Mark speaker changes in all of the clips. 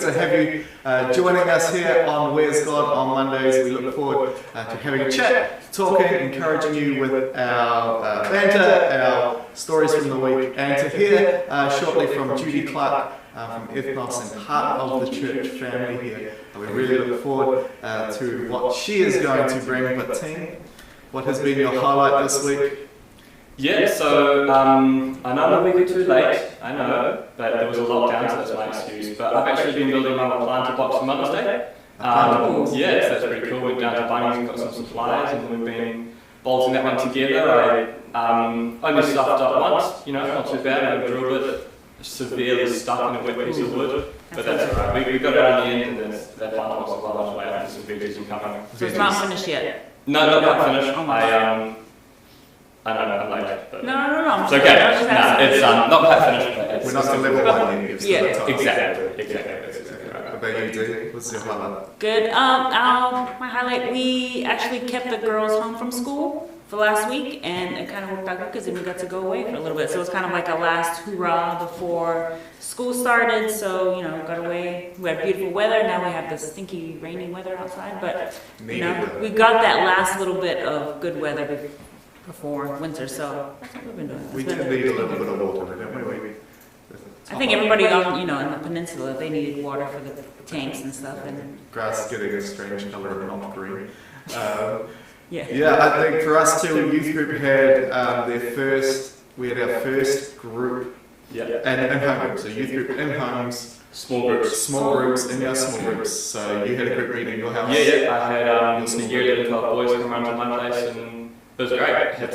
Speaker 1: to have you joining us here on Where's God on Mondays. We look forward to having a chat, talking, encouraging you with our banter, our stories from the week, and to hear shortly from Judy, Clarke, from Ethnos and part of the church family here. We really look forward to what she is going to bring. But team, what has been your highlight this week?
Speaker 2: Yeah, so I know I'm a week or two late, I know, but there was a lockdown, so that's my excuse. But I've actually been building my planter box for Mother's Day. Yeah, so that's pretty cool. We've down to Bunnings and got some supplies, and we've been bolting that one together. I only stuffed up once, not too bad. I drilled it severely stuck in a wet piece of wood, but that's alright. We got it on the end, and that planter box is well much way out, and some veggies and coming.
Speaker 3: So it's not finished yet?
Speaker 2: No, not quite finished. I don't know, I'm late. But
Speaker 3: No.
Speaker 2: It's okay. No, it's not quite finished. But it's
Speaker 1: we're not to level one yet.
Speaker 2: Yeah, exactly.
Speaker 1: What about you, Judy? What's your highlight?
Speaker 3: Good. My highlight, we actually kept the girls home from school for last week, and it kind of worked out good because then we got to go away for a little bit. So it was kind of like a last hoorah before school started. So, got away. We had beautiful weather. Now we have this stinky, rainy weather outside. But, we got that last little bit of good weather before winter, so that's what we've been doing.
Speaker 1: We did need a little bit of water, didn't we?
Speaker 3: I think everybody on, in the peninsula, they needed water for the tanks and stuff. And
Speaker 1: grass getting a strange colour and not green.
Speaker 3: Yeah,
Speaker 1: I think for us too, youth group had our first group in home. So youth group in homes. Small groups in your small groups. So you had a group meeting in your house.
Speaker 2: Yeah. I had some year 11, 12 boys come around to my place, and it was great. Had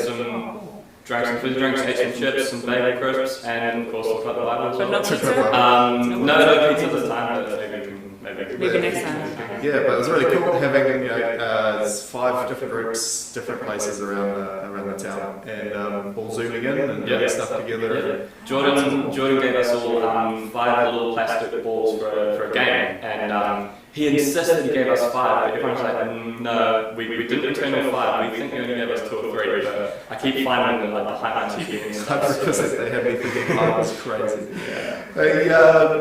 Speaker 2: drank some food drinks, ate some chips, some bagel crisps, and of course we got the Bible.
Speaker 3: But no pizza?
Speaker 2: No pizza this time, but
Speaker 3: maybe next time.
Speaker 1: Yeah, but it was really cool having 5 different groups, different places around the town, and all zooming in and getting stuff together.
Speaker 2: Jordan gave us all 5 little plastic balls for a game, and he insisted he gave us 5, but everyone's like, no, we didn't return all 5, we think you only gave us 2 or 3, but I keep finding them behind my TV and stuff.
Speaker 1: Because they have me thinking I was crazy. Hey,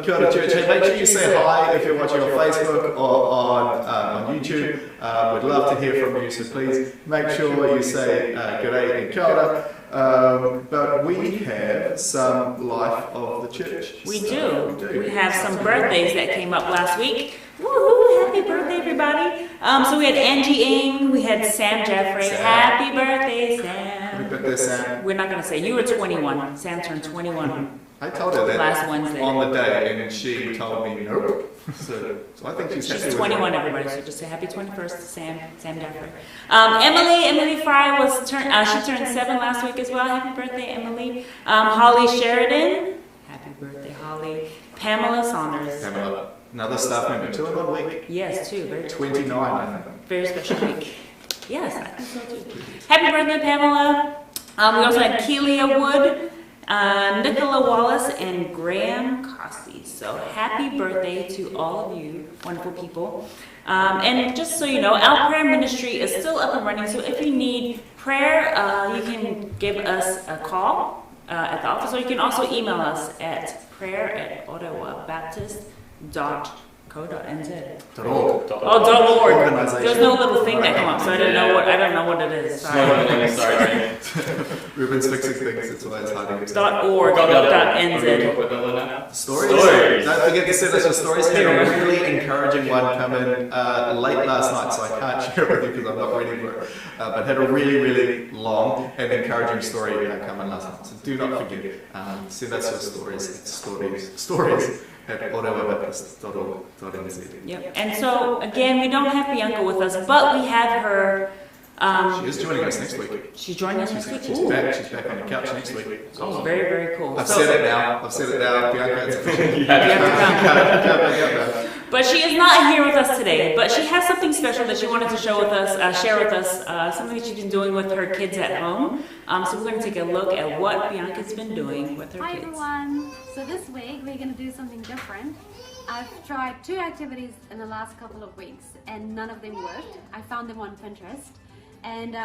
Speaker 1: Kia ora church, make sure you say hi if you're watching on Facebook or on YouTube. We'd love to hear from you, so please make sure you say g'day and kia ora. But we have some life of the church.
Speaker 3: We do. We have some birthdays that came up last week. Woohoo! Happy birthday, everybody. So we had Angie Ng, we had Sam Jeffrey. Happy birthday, Sam.
Speaker 1: Happy birthday, Sam.
Speaker 3: We're not going to say. You were 21. Sam turned 21.
Speaker 1: I told her that
Speaker 3: last Wednesday
Speaker 1: on the day, and she told me nope. So I think she's
Speaker 3: 21, everybody. So just say happy 21st, Sam Jeffrey. Emily Fry she turned 7 last week as well. Happy birthday, Emily. Holly Sheridan. Happy birthday, Holly. Pamela Saunders.
Speaker 1: Pamela. Another staff member, 2 in 1 week.
Speaker 3: Yes, 2. Very
Speaker 1: 29, I think.
Speaker 3: Very special week. Yes, I think so too. Happy birthday, Pamela. We also had Keelia Wood, Nicola Wallace, and Graham Costi. So happy birthday to all of you wonderful people. And just so you know, our prayer ministry is still up and running. So if you need prayer, you can give us a call at the office, or you can also email us at prayer@ottawabaptist.co.nz. .org. There's no little thing that came up, so I don't know what it is. Sorry.
Speaker 1: Ruben's fixing things, it's why it's hard to get
Speaker 3: .org.nz.
Speaker 1: Stories. Don't forget to send us your stories. Had a really encouraging one come in late last night, so I can't share it with you because I'm not ready for it. But had a really, really long and encouraging story come in last night. So do not forget, send us your stories at ottawabaptist.org.nz.
Speaker 3: Yep. And so again, we don't have Bianca with us, but we have her.
Speaker 1: She is joining us next week.
Speaker 3: She's joining us next week.
Speaker 1: She's back on the couch next week.
Speaker 3: Oh, very, very cool.
Speaker 1: I've said it now. Bianca, it's official.
Speaker 3: But she is not here with us today. But she has something special that she wanted to share with us. Something that she's been doing with her kids at home. So we're going to take a look at what Bianca's been doing with her kids.
Speaker 4: Hi everyone. So this week we're going to do something different. I've tried 2 activities in the last couple of weeks, and none of them worked. I found them on Pinterest. And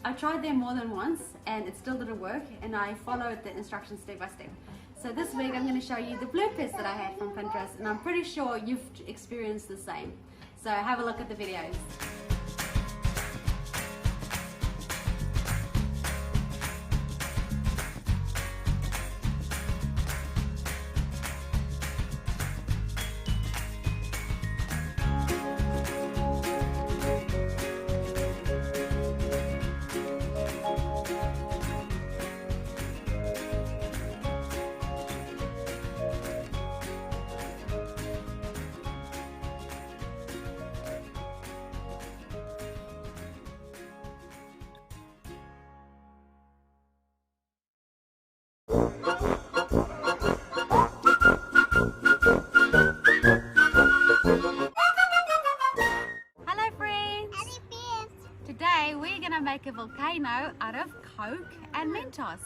Speaker 4: I tried them more than once, and it still didn't work, and I followed the instructions step by step. So this week I'm going to show you the bloopers that I had from Pinterest, and I'm pretty sure you've experienced the same. So have a look at the videos. Hello friends! Today we're going to make a volcano out of Coke and Mentos.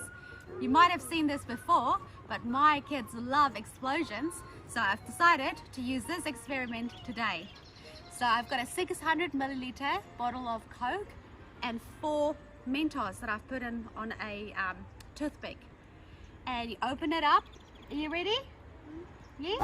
Speaker 4: You might have seen this before, but my kids love explosions, so I've decided to use this experiment today. So I've got a 600 milliliter bottle of Coke and 4 Mentos that I've put in on a toothpick. And you open it up. Are you ready? Yes?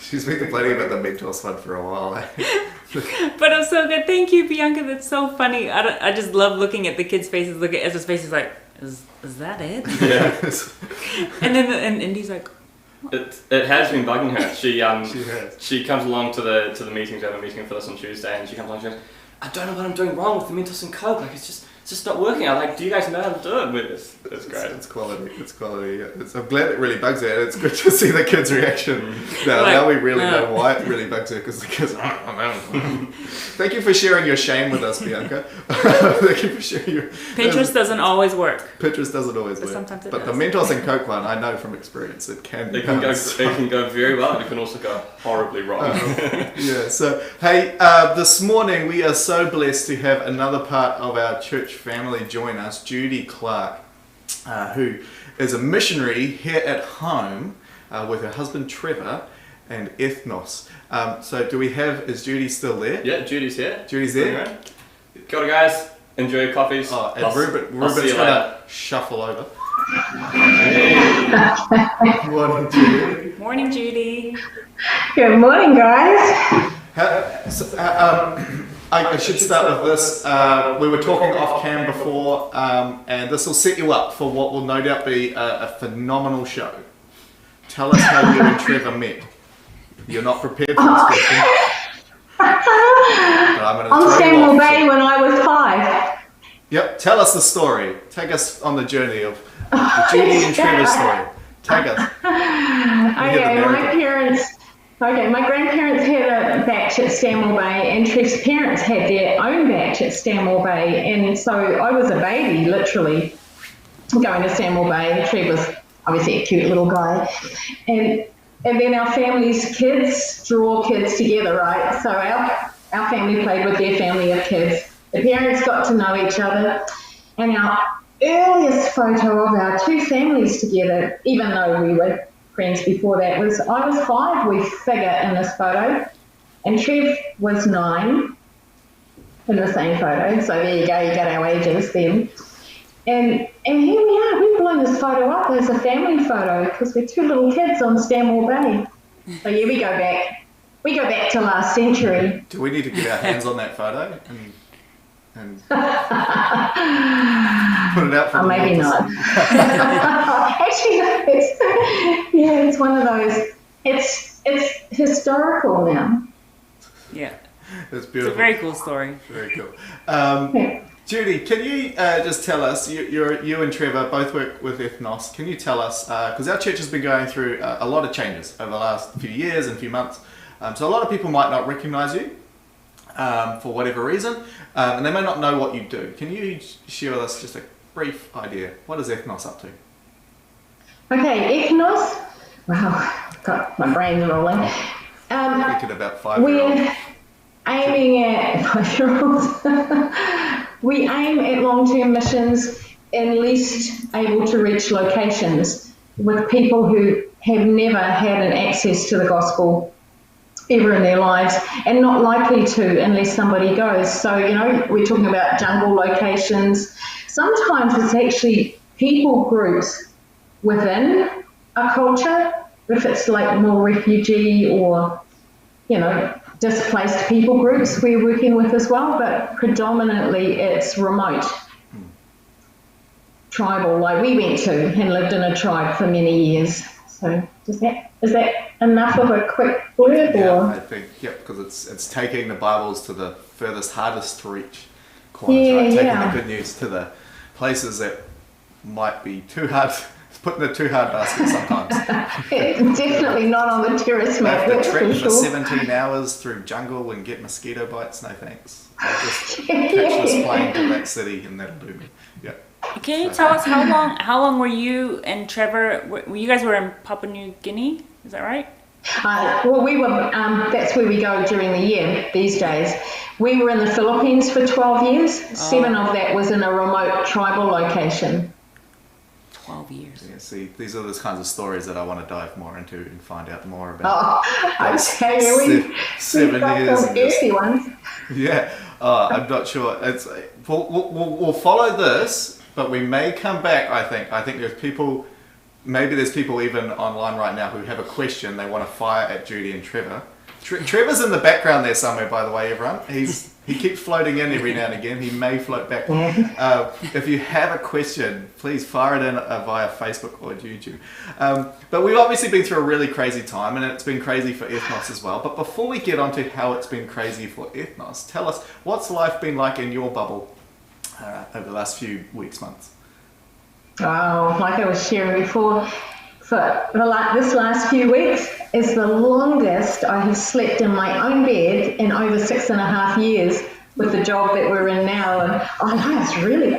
Speaker 1: She's been complaining about the Mentos one for a while.
Speaker 3: But it was so good. Thank you, Bianca. That's so funny. I just love looking at the kids' faces. Look at Ezra's face. He's like, is that it?
Speaker 1: Yeah.
Speaker 3: and Indy's like,
Speaker 2: It has been bugging her.
Speaker 1: She has.
Speaker 2: She comes along to the meetings. We have a meeting with us on Tuesday, and she comes along and she goes, I don't know what I'm doing wrong with the Mentos and Coke. Like it's just not working. I'm like, do you guys know how to do it? With this? It's great.
Speaker 1: It's quality. It's quality. Yeah. I'm glad it really bugs her. It's good to see the kids' reaction. Now we really know why it really bugs her, because the kids. Thank you for sharing your shame with us, Bianca. Thank you for sharing your.
Speaker 3: Pinterest doesn't always work.
Speaker 1: Pinterest doesn't always
Speaker 3: But
Speaker 1: work.
Speaker 3: sometimes it
Speaker 1: but
Speaker 3: does.
Speaker 1: the Mentos and Coke one, I know from experience, it can be.
Speaker 2: It can go very well. It can also go horribly wrong.
Speaker 1: Yeah. So hey, this morning we are so blessed to have another part of our church family join us, Judy Clarke, who is a missionary here at home with her husband Trevor and Ethnos. So do we have, is Judy still there?
Speaker 2: Yeah, Judy's here.
Speaker 1: Judy's there?
Speaker 2: Kia ora guys. Enjoy your coffees.
Speaker 1: Oh, and
Speaker 2: I'll see
Speaker 1: Ruben's
Speaker 2: you
Speaker 1: going
Speaker 2: later.
Speaker 1: to shuffle over.
Speaker 2: Hey.
Speaker 1: Morning, Judy.
Speaker 3: Morning, Judy.
Speaker 5: Good morning, guys.
Speaker 1: I should start with this. We were talking off cam before, and this will set you up for what will no doubt be a phenomenal show. Tell us how you and Trevor met. You're not prepared for this question.
Speaker 5: On Stanwell Bay when I was 5.
Speaker 1: Yep, tell us the story. Take us on the journey of the Judy and Trevor story. Take us.
Speaker 5: My grandparents had a batch at Stanwell Bay, and Trev's parents had their own batch at Stanwell Bay, and so I was a baby, literally, going to Stanwell Bay. Trev was obviously a cute little guy, and then our family's kids drew all kids together, right? So our family played with their family of kids. The parents got to know each other, and our earliest photo of our two families together, even though we were friends before that, was I was 5, we figure, in this photo, and Trev was 9 in the same photo. So there you go, you got our ages then. And here we are, we've blown this photo up as a family photo because we're 2 little kids on Stanwell Bay. So yeah, we go back to last century.
Speaker 1: Do we need to get our hands on that photo and put it out for
Speaker 5: maybe not. Actually, it's one of those. It's historical now.
Speaker 1: It's
Speaker 3: Yeah, it's
Speaker 1: beautiful.
Speaker 3: a very cool story.
Speaker 1: Very cool. Judy, can you just tell us, you and Trevor both work with Ethnos, can you tell us, because our church has been going through a lot of changes over the last few years and few months, so a lot of people might not recognise you for whatever reason, and they may not know what you do. Can you share with us just a brief idea, what is Ethnos up to?
Speaker 5: Okay, Ethnos. Wow, got my brain rolling.
Speaker 1: Thinking about 5-year-olds.
Speaker 5: We're aiming at 5-year-olds. We aim at long-term missions in least able to reach locations with people who have never had an access to the gospel ever in their lives and not likely to unless somebody goes. So, we're talking about jungle locations. Sometimes it's actually people groups within a culture, if it's like more refugee or, displaced people groups we're working with as well, but predominantly it's remote. Tribal, like we went to and lived in a tribe for many years. So is that enough of a quick blurb?
Speaker 1: Yeah,
Speaker 5: or?
Speaker 1: I think, because it's taking the Bibles to the furthest, hardest to reach corners, right? Taking the good news to the places that might be too hard, put in a too hard basket sometimes.
Speaker 5: Definitely not on the tourist map.
Speaker 1: Have to trek for 17 hours through jungle and get mosquito bites, no thanks. I'll just catch this plane to that city and that'll do me. Yeah.
Speaker 3: Can you tell us how long were you and Trevor, you guys were in Papua New Guinea, is that right?
Speaker 5: Well, we were, that's where we go during the year these days. We were in the Philippines for 12 years. 7 of that was in a remote tribal location.
Speaker 3: 12 years.
Speaker 1: Yeah, see, these are those kinds of stories that I want to dive more into and find out more about.
Speaker 5: Okay,
Speaker 1: seven years.
Speaker 5: Some earthy ones.
Speaker 1: Yeah, I'm not sure. We'll follow this, but we may come back. I think there's people. Maybe there's people even online right now who have a question they want to fire at Judy and Trevor. Trevor's in the background there somewhere, by the way, everyone. He keeps floating in every now and again. He may float back. If you have a question, please fire it in via Facebook or YouTube. But we've obviously been through a really crazy time, and it's been crazy for Ethnos as well. But before we get on to how it's been crazy for Ethnos, tell us, what's life been like in your bubble over the last few weeks, months?
Speaker 5: Oh, like I was sharing before, for this last few weeks is the longest I have slept in my own bed in over 6.5 years with the job that we're in now. And I've really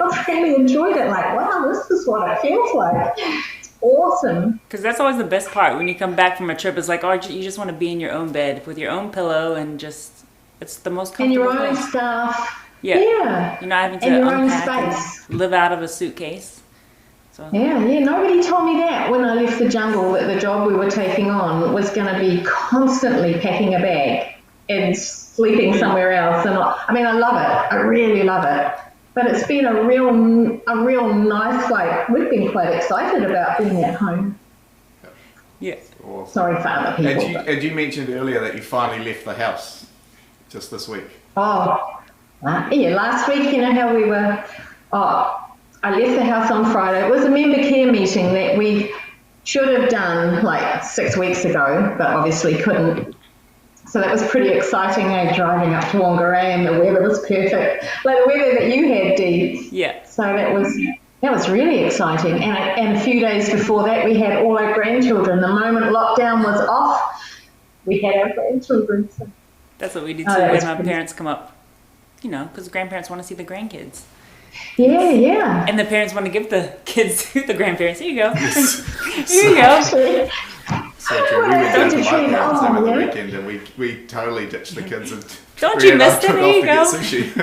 Speaker 5: enjoyed it. Like, wow, this is what it feels like. It's awesome.
Speaker 3: Because that's always the best part when you come back from a trip. It's like, you just want to be in your own bed with your own pillow and just, it's the most comfortable
Speaker 5: and your own
Speaker 3: place.
Speaker 5: stuff.
Speaker 3: Yeah.
Speaker 5: You're
Speaker 3: not having to
Speaker 5: your own
Speaker 3: unpack
Speaker 5: space.
Speaker 3: And live out of a suitcase. So.
Speaker 5: Yeah, nobody told me that when I left the jungle, that the job we were taking on was going to be constantly packing a bag and sleeping somewhere else. And I love it. I really love it. But it's been a real nice, we've been quite excited about being at home.
Speaker 3: Yeah.
Speaker 1: Awesome.
Speaker 5: Sorry for other people.
Speaker 1: And you mentioned earlier that you finally left the house just this week.
Speaker 5: Last week, how we were... I left the house on Friday. It was a member care meeting that we should have done 6 weeks ago, but obviously couldn't. So that was pretty exciting, driving up to Whangarei, and the weather was perfect. Like the weather that you had, Dee.
Speaker 3: Yeah.
Speaker 5: So that was really exciting. And a few days before that, we had all our grandchildren. The moment lockdown was off, we had our grandchildren. So.
Speaker 3: That's what we do too when my parents come up, because grandparents want to see the grandkids.
Speaker 5: Yeah.
Speaker 3: And the parents want to give the kids to the grandparents. Here you go. Here you go.
Speaker 1: So true. We went down to my parents over the weekend and we totally ditched the kids and
Speaker 3: don't you miss them? There you go.
Speaker 1: Sushi.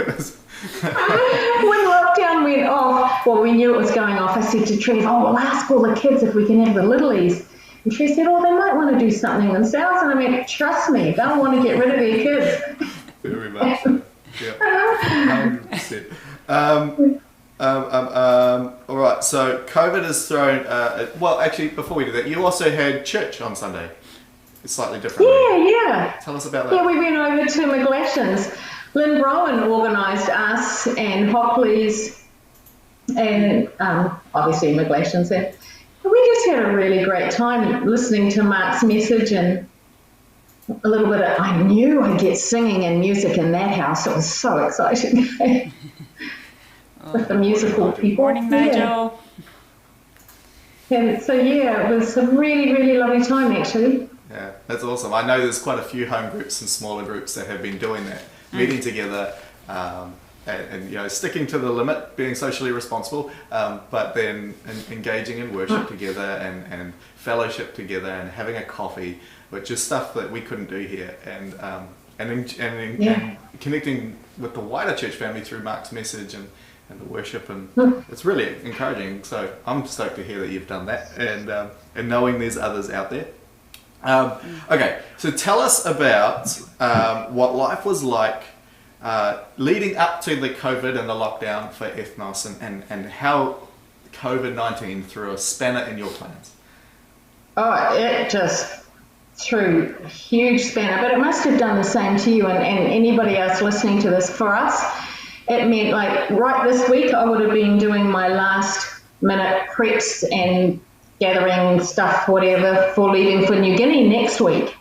Speaker 5: When lockdown went off, we knew it was going off. I said to Trev, we'll ask all the kids if we can have the littlies. And Trev said, they might want to do something themselves. And I went, trust me, they'll want to get rid of their kids.
Speaker 1: Very much so. Yeah. 100%. All right, so COVID has thrown, actually, before we do that, you also had church on Sunday. It's slightly different.
Speaker 5: Yeah.
Speaker 1: Tell us about that.
Speaker 5: Yeah, we went over to McGlashan's. Lynn Rowan organised us and Hockley's and obviously McGlashan's there. We just had a really great time listening to Mark's message and a little bit of, I knew I'd get singing and music in that house. It was so exciting. With the musical people.
Speaker 3: Morning, Nigel.
Speaker 5: Yeah. And so, it was a really, really lovely time, actually.
Speaker 1: Yeah, that's awesome. I know there's quite a few home groups and smaller groups that have been doing that, meeting together, and sticking to the limit, being socially responsible, but then engaging in worship together and fellowship together and having a coffee, which is stuff that we couldn't do here, and connecting with the wider church family through Mark's message and the worship, and it's really encouraging. So I'm stoked to hear that you've done that, and knowing there's others out there. Okay, so tell us about what life was like leading up to the COVID and the lockdown for Ethnos, and how COVID-19 threw a spanner in your plans.
Speaker 5: Oh, it just threw a huge spanner, but it must have done the same to you and anybody else listening to this. For us, it meant like right this week I would have been doing my last minute preps and gathering stuff, whatever, for leaving for New Guinea next week.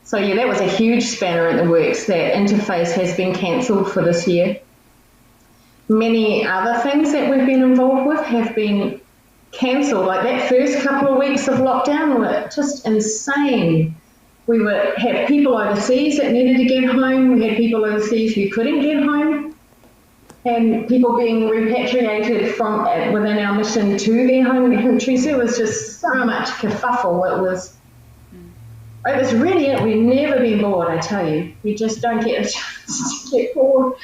Speaker 5: So yeah, that was a huge spanner in the works. That interface has been cancelled for this year. Many other things that we've been involved with have been cancelled. Like that first couple of weeks of lockdown were just insane. We had people overseas that needed to get home. We had people overseas who couldn't get home. And people being repatriated from within our mission to their home countries. There was just so much kerfuffle. It was really it. We've never been bored, I tell you. We just don't get a chance to get bored.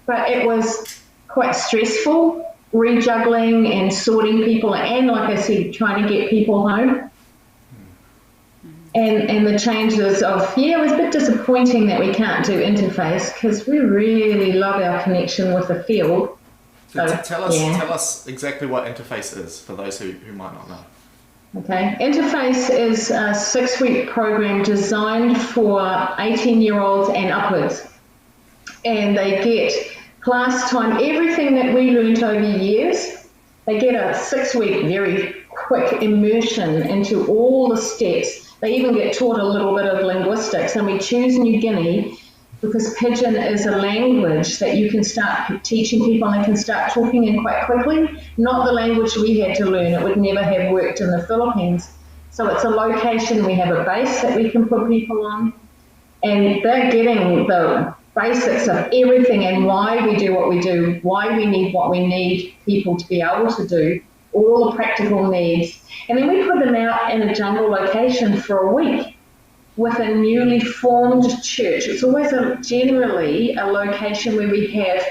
Speaker 5: But it was quite stressful, rejuggling and sorting people, and like I said, trying to get people home. And the changes of, it was a bit disappointing that we can't do interface because we really love our connection with the field.
Speaker 1: So tell us exactly what interface is for those who might not know.
Speaker 5: Okay, interface is a 6-week program designed for 18-year-olds and upwards. And they get class time, everything that we learned over years. They get a 6-week, very quick immersion into all the steps. They even get taught a little bit of linguistics, and we choose New Guinea because Pidgin is a language that you can start teaching people and they can start talking in quite quickly. Not the language we had to learn. It would never have worked in the Philippines. So it's a location, we have a base that we can put people on, and they're getting the basics of everything and why we do what we do, why we need what we need people to be able to do, all the practical needs. And then we put them out in a jungle location for a week with a newly formed church. It's always generally a location where we have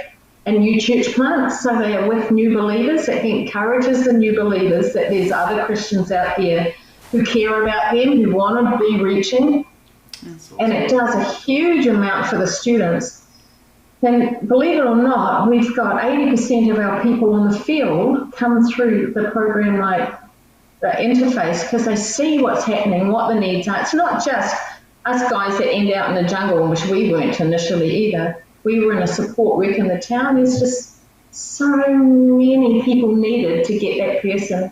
Speaker 5: a new church plant, so they are with new believers. It encourages the new believers that there's other Christians out there who care about them, who want to be reaching. And it does a huge amount for the students. And believe it or not, we've got 80% of our people in the field come through the program like the interface because they see what's happening, what the needs are. It's not just us guys that end out in the jungle, which we weren't initially either. We were in a support work in the town. There's just so many people needed to get that person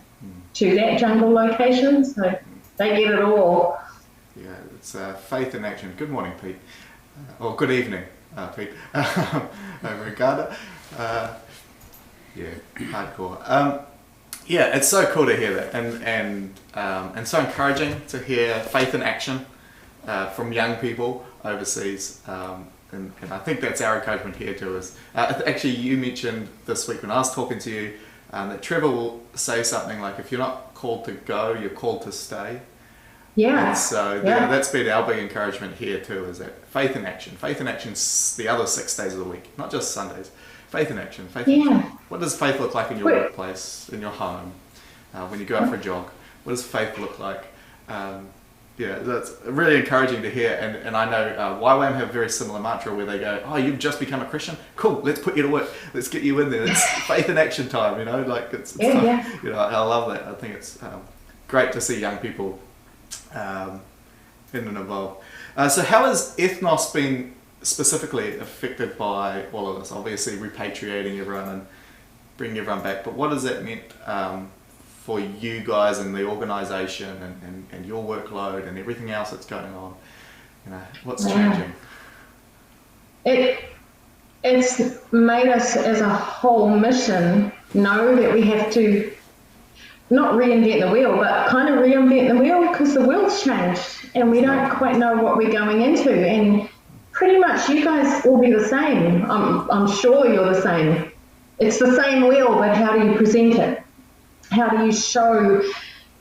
Speaker 5: to that jungle location, so they get it all.
Speaker 1: Yeah, it's faith in action. Good morning, Pete. Or good evening, Pete. Ricardo. Hardcore. Yeah, it's so cool to hear that, and so encouraging to hear faith in action from young people overseas. And I think that's our encouragement here too. Is actually you mentioned this week when I was talking to you that Trevor will say something like, "If you're not called to go, you're called to stay."
Speaker 5: Yeah.
Speaker 1: And so that's been our big encouragement here too. Is that faith in action? Faith in action's the other 6 days of the week, not just Sundays. Faith in action. Faith in action. What does faith look like in your workplace, in your home, when you go out for a jog? What does faith look like? That's really encouraging to hear. And I know YWAM have a very similar mantra where they go, "Oh, you've just become a Christian? Cool, let's put you to work. Let's get you in there. It's faith in action time, like it's you know, I love that. I think it's great to see young people in and involved. So how has Ethnos been specifically affected by all of this? Obviously repatriating everyone and bringing everyone back, but what has that meant for you guys and the organisation and your workload and everything else that's going on? What's changing?
Speaker 5: It's made us as a whole mission know that we have to not reinvent the wheel, but kind of reinvent the wheel because the wheel's changed and we don't quite know what we're going into. And pretty much you guys will be the same. I'm sure you're the same. It's the same wheel, but how do you present it? How do you show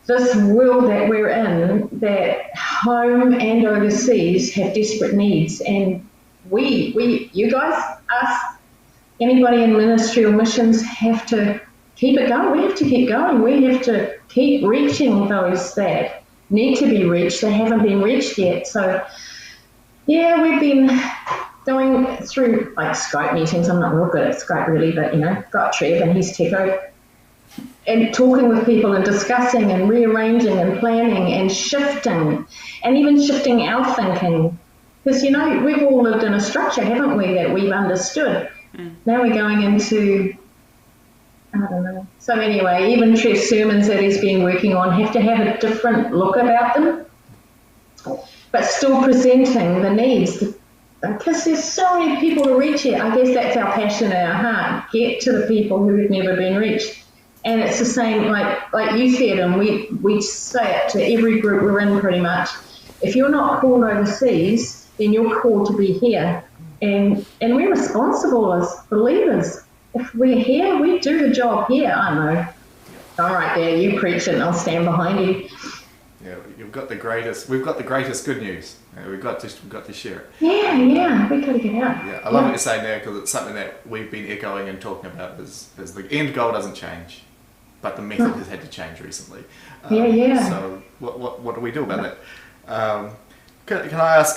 Speaker 5: this world that we're in, that home and overseas have desperate needs? And you guys, us, anybody in ministry or missions have to keep it going. We have to keep going. We have to keep reaching those that need to be reached, that haven't been reached yet. So, yeah, we've been going through like Skype meetings. I'm not real good at Skype really, but got Trev and his techo, and talking with people and discussing and rearranging and planning and shifting, and even shifting our thinking. Because, we've all lived in a structure, haven't we, that we've understood. Now we're going into, I don't know. So anyway, even Trev's sermons that he's been working on have to have a different look about them, but still presenting the needs. Because there's so many people to reach here. I guess that's our passion in our heart. Get to the people who have never been reached. And it's the same, like you said, and we say it to every group we're in pretty much. If you're not called overseas, then you're called to be here. And we're responsible as believers. If we're here, we do the job here. I know. All right, there, you preach it and I'll stand behind you.
Speaker 1: Yeah, we've got the greatest good news. We've got to share it.
Speaker 5: Yeah, we got to get out.
Speaker 1: Yeah, I love what you're saying there, because it's something that we've been echoing and talking about is the end goal doesn't change, but the method has had to change recently. So what do we do about that? Can I ask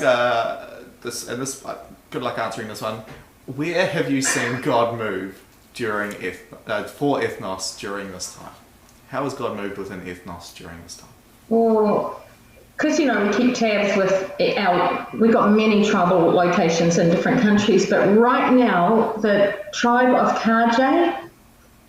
Speaker 1: this, and this, good luck answering this one. Where have you seen God move for ethnos during this time? How has God moved within ethnos during this time?
Speaker 5: Well, because we keep tabs with we've got many tribal locations in different countries, but right now the tribe of Clarke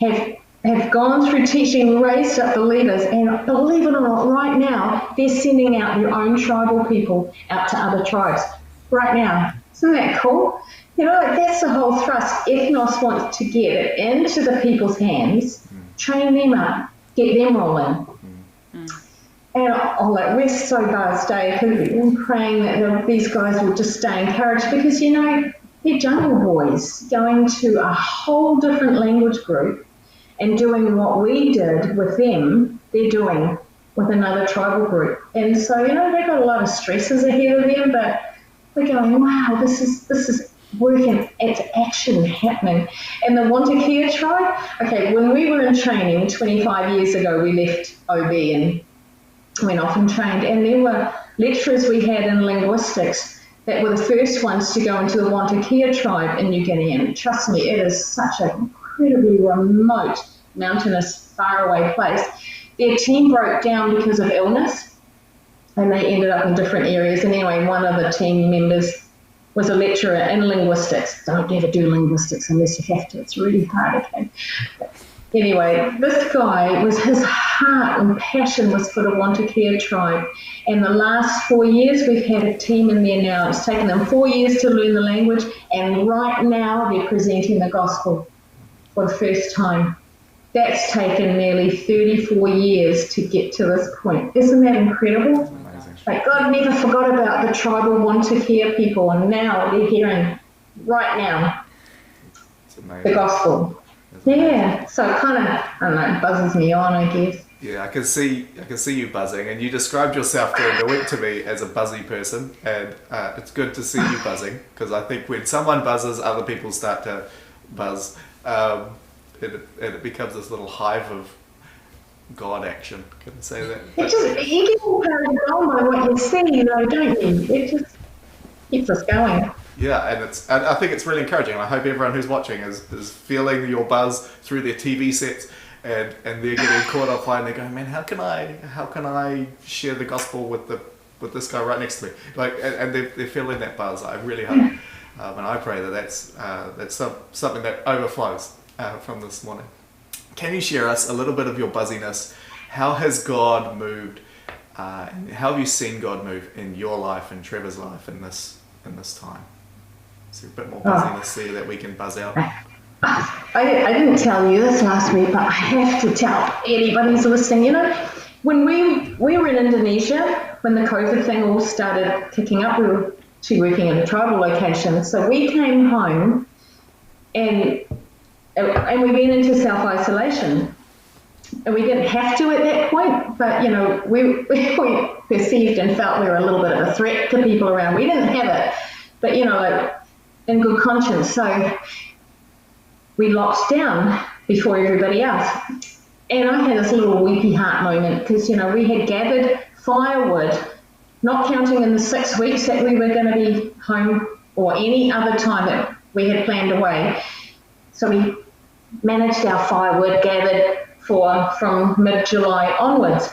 Speaker 5: have gone through teaching, raised up the leaders, and believe it or not, right now they're sending out their own tribal people out to other tribes. Right now, isn't that cool? That's the whole thrust. Ethnos wants to get it into the people's hands, train them up, get them rolling. And we're so blessed, Dave, because we've been praying that these guys will just stay encouraged, because they're jungle boys going to a whole different language group and doing what we did with them, they're doing with another tribal group. And so, they've got a lot of stresses ahead of them, but we're going, wow, this is working, it's action happening. And the Wantakia tribe, okay, when we were in training 25 years ago, we left OB and went off and trained, and there were lecturers we had in linguistics that were the first ones to go into the Wantakia tribe in New Guinea. And trust me, it is such an incredibly remote, mountainous, faraway place. Their team broke down because of illness, and they ended up in different areas. And anyway, one of the team members was a lecturer in linguistics. Don't ever do linguistics unless you have to. It's really hard, okay? Anyway, this guy, his heart and passion was for the Wantakia tribe. And the last 4 years, we've had a team in there now. It's taken them 4 years to learn the language, and right now they're presenting the gospel for the first time. That's taken nearly 34 years to get to this point. Isn't that incredible?
Speaker 1: Amazing.
Speaker 5: Like, God never forgot about the tribal Wantakia people, and now they're hearing right now the gospel. Yeah, so it kind of, I don't know, buzzes me on, I guess.
Speaker 1: Yeah, I can see you buzzing, and you described yourself during the week to me as a buzzy person, and it's good to see you buzzing, because I think when someone buzzes, other people start to buzz, and it becomes this little hive of God action. Can I say that?
Speaker 5: You get all carried on by what you see, don't you? It just keeps us going.
Speaker 1: Yeah, and I think it's really encouraging. I hope everyone who's watching is feeling your buzz through their TV sets, and they're getting caught up and they're going, man, how can I share the gospel with this guy right next to me? And they're feeling that buzz. I really hope, and I pray that's something that overflows from this morning. Can you share us a little bit of your buzziness? How has God moved? How have you seen God move in your life and Trevor's life in this time? Is there a bit more buzziness there that we can buzz out?
Speaker 5: I didn't tell you this last week, but I have to tell anybody who's listening. When we were in Indonesia, when the COVID thing all started kicking up, we were actually working in a tribal location. So we came home and we went into self-isolation. And we didn't have to at that point, but you know, we perceived and felt we were a little bit of a threat to people around. We didn't have it, but you know, like in good conscience. So we locked down before everybody else. And I had this little weepy heart moment because, you know, we had gathered firewood, not counting in the 6 weeks that we were going to be home or any other time that we had planned away. So we managed our firewood gathered from mid-July onwards.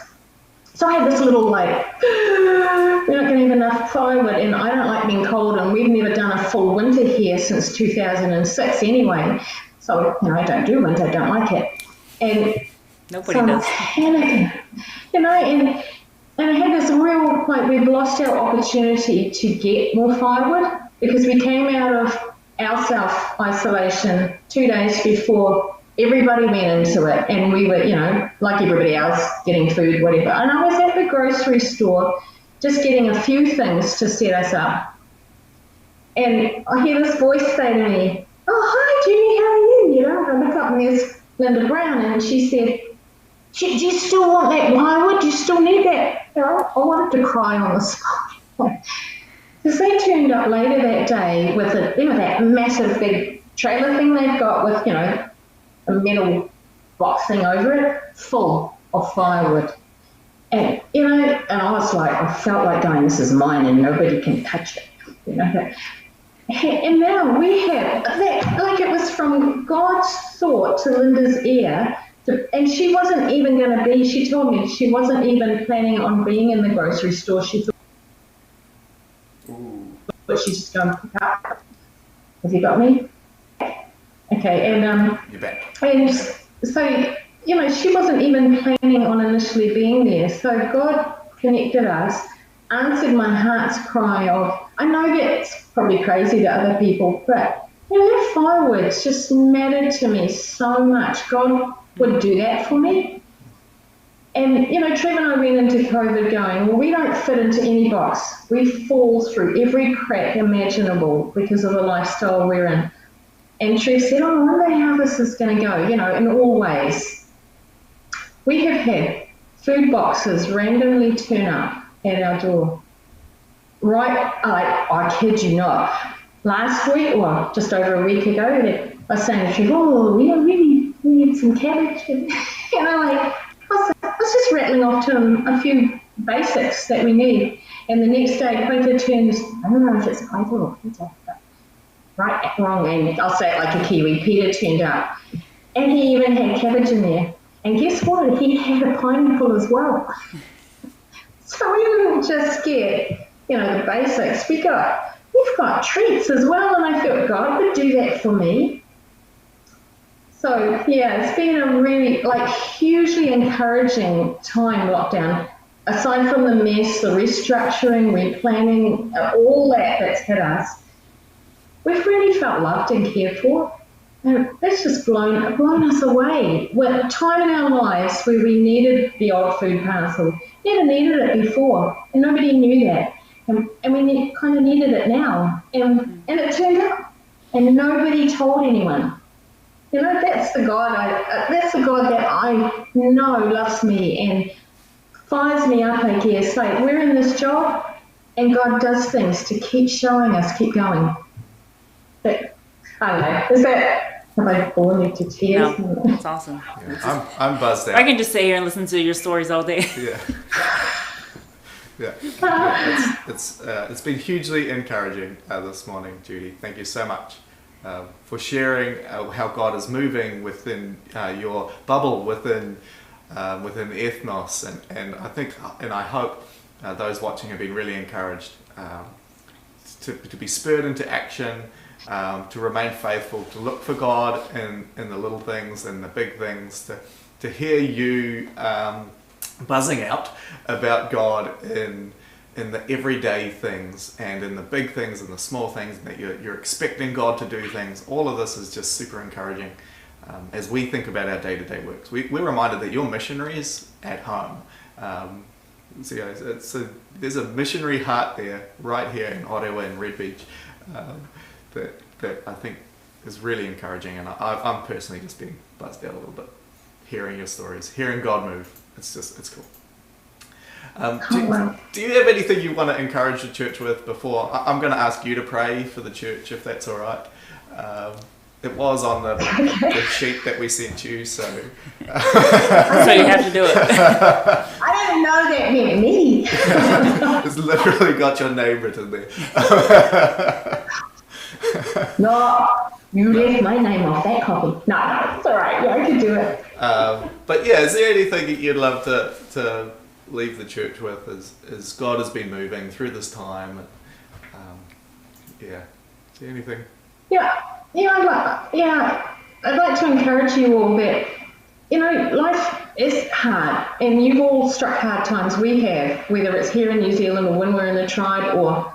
Speaker 5: So I had this little like, we're not going to have enough firewood, and I don't like being cold, and we've never done a full winter here since 2006 anyway. So, you know, I don't do winter, I don't like it. And
Speaker 3: Nobody does.
Speaker 5: Panicking, you know, and I had this real, like, we've lost our opportunity to get more firewood because we came out of our self-isolation 2 days before everybody went into it, and we were, you know, like everybody else, getting food, whatever. And I was at the grocery store just getting a few things to set us up. And I hear this voice say to me, "Oh, hi, Judy, how are you?" You know, and I look up and there's Linda Brown, and she said, "Do you still want that plywood? Do you still need that?" You know, I wanted to cry on the spot. Because they turned up later that day with that massive big trailer thing they've got with, you know, a metal box thing over it, full of firewood. And, you know, and I was like, I felt like going, this is mine and nobody can touch it. You know? And now we have that, like it was from God's thought to Linda's ear. And she wasn't even going to be, she told me she wasn't even planning on being in the grocery store. She thought, but she's just going to pick up. Have you got me? Okay, and
Speaker 1: You're back.
Speaker 5: And so, you know, she wasn't even planning on initially being there. So God connected us, answered my heart's cry of, I know that's probably crazy to other people, but you know, that firewood just mattered to me so much. God would do that for me. And, you know, Trev and I went into COVID going, well, we don't fit into any box. We fall through every crack imaginable because of the lifestyle we're in. And Trev said, oh, I wonder how this is going to go, you know, in all ways. We have had food boxes randomly turn up at our door. Right, I kid you not. Last week, or just over a week ago, I was saying to Trev, oh, we need some cabbage. And, you know, like, I was just rattling off to him a few basics that we need. And the next day, Peter turns, I don't know if it's Peter or Peter, but right, wrong, and I'll say it like a Kiwi, Peter turned up. And he even had cabbage in there. And guess what? He had a pineapple as well. So we didn't just get, you know, the basics. We've got treats as well, and I thought God would do that for me. So, yeah, it's been a really, like, hugely encouraging time, lockdown. Aside from the mess, the restructuring, replanning, all that's hit us, we've really felt loved and cared for. And that's just blown us away. We're at a time in our lives where we needed the odd food parcel. Never needed it before, and nobody knew that. And we kind of needed it now. And it turned up, and nobody told anyone. You know, that's the God that I know loves me and fires me up, I guess. Like, we're in this job, and God does things to keep showing us, keep going. But, I don't know, have I bored you to tears?
Speaker 3: No, that's awesome.
Speaker 1: Yeah, I'm buzzed out.
Speaker 3: I can just sit here and listen to your stories all day.
Speaker 1: Yeah. Yeah. It's been hugely encouraging this morning, Judy. Thank you so much for sharing how God is moving within your bubble, within Ethnos, and I think and I hope those watching have been really encouraged to be spurred into action, to remain faithful, to look for God in the little things and the big things, to hear you buzzing out about God in the everyday things and in the big things and the small things, and that you're expecting God to do things. All of this is just super encouraging as we think about our day-to-day works. We're reminded that you're missionaries at home. So yeah, there's a missionary heart there, right here in Ottawa and Red Beach, that I think is really encouraging, and I'm personally just being buzzed out a little bit, hearing your stories, hearing God move. It's cool. Do you have anything you want to encourage the church with before? I'm going to ask you to pray for the church, if that's all right. It was on the sheet that we sent you, so...
Speaker 3: So you have to do it.
Speaker 5: I didn't know that meant me.
Speaker 1: It's literally got your name written there.
Speaker 5: No, you left my name off that copy. No, it's all right. Yeah, I can do it.
Speaker 1: But yeah, is there anything that you'd love to leave the church with as God has been moving through this time? Yeah, is there anything?
Speaker 5: I'd like to encourage you all that, life is hard, and you've all struck hard times. We have, whether it's here in New Zealand or when we're in the tribe, or,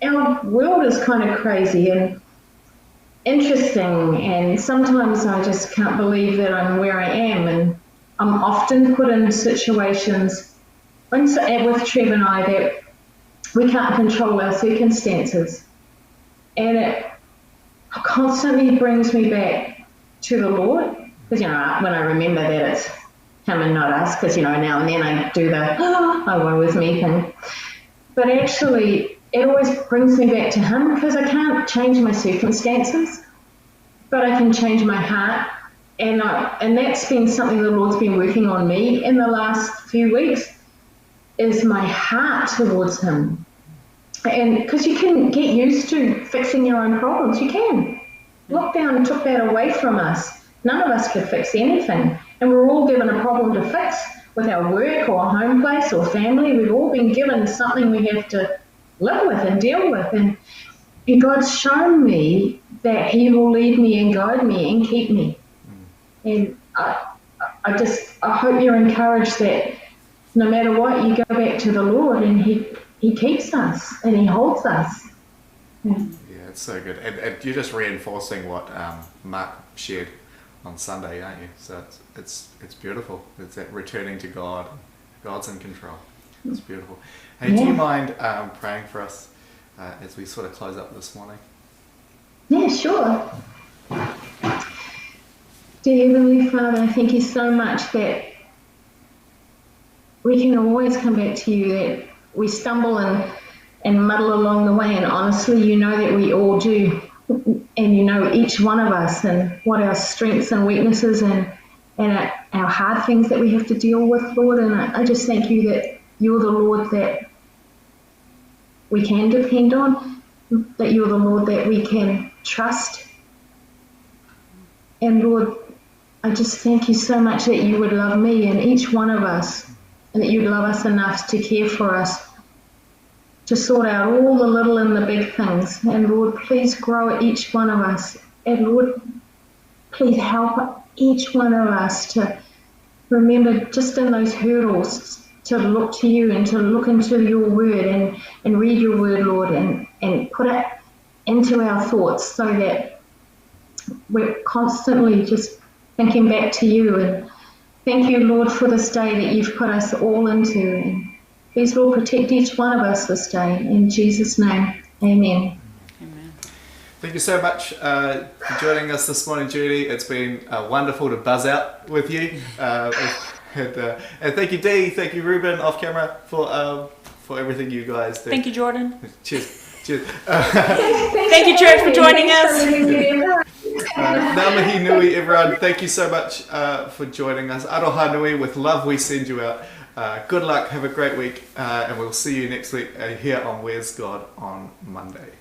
Speaker 5: our world is kind of crazy and interesting, and sometimes I just can't believe that I'm where I am, and I'm often put in situations with Trev and I that we can't control our circumstances, and it constantly brings me back to the Lord, because when I remember that it's Him and not us, because now and then I do the woe is me thing, but actually it always brings me back to Him, because I can't change my circumstances, but I can change my heart, and that's been something the Lord's been working on me in the last few weeks, is my heart towards Him. And because you can get used to fixing your own problems, you can. Lockdown took that away from us. None of us could fix anything, and we're all given a problem to fix with our work or home place or family. We've all been given something we have to live with and deal with, and God's shown me that He will lead me and guide me and keep me. And I hope you're encouraged that no matter what, you go back to the Lord, and He keeps us and He holds us.
Speaker 1: Yeah, it's so good. And you're just reinforcing what Mark shared on Sunday, aren't you? So it's beautiful. It's that returning to God. God's in control. It's beautiful. Hey, do you mind praying for us as we sort of close up this morning?
Speaker 5: Yeah, sure. Dear Heavenly Father, thank you so much that we can always come back to you, that we stumble and muddle along the way, and honestly, you know that we all do, and you know each one of us and what our strengths and weaknesses and our hard things that we have to deal with, Lord, and I just thank you that you're the Lord that we can depend on, that you're the Lord that we can trust, and Lord, I just thank you so much that you would love me and each one of us, and that you'd love us enough to care for us, to sort out all the little and the big things. And Lord, please grow each one of us. And Lord, please help each one of us to remember just in those hurdles to look to you and to look into your word and read your word, Lord, and put it into our thoughts so that we're constantly just thinking back to you. And thank you, Lord, for this day that you've put us all into. And please, Lord, protect each one of us this day. In Jesus' name, amen.
Speaker 3: Amen.
Speaker 1: Thank you so much for joining us this morning, Judy. It's been wonderful to buzz out with you. And thank you, Dee. Thank you, Ruben, off camera, for everything you guys do.
Speaker 3: Thank you, Jordan.
Speaker 1: Cheers. Cheers.
Speaker 3: Thank you, church, for joining us.
Speaker 1: Ngā mihi nui, everyone. Thank you so much for joining us. Aroha nui, with love we send you out. Good luck, have a great week, and we'll see you next week here on Where's God on Monday.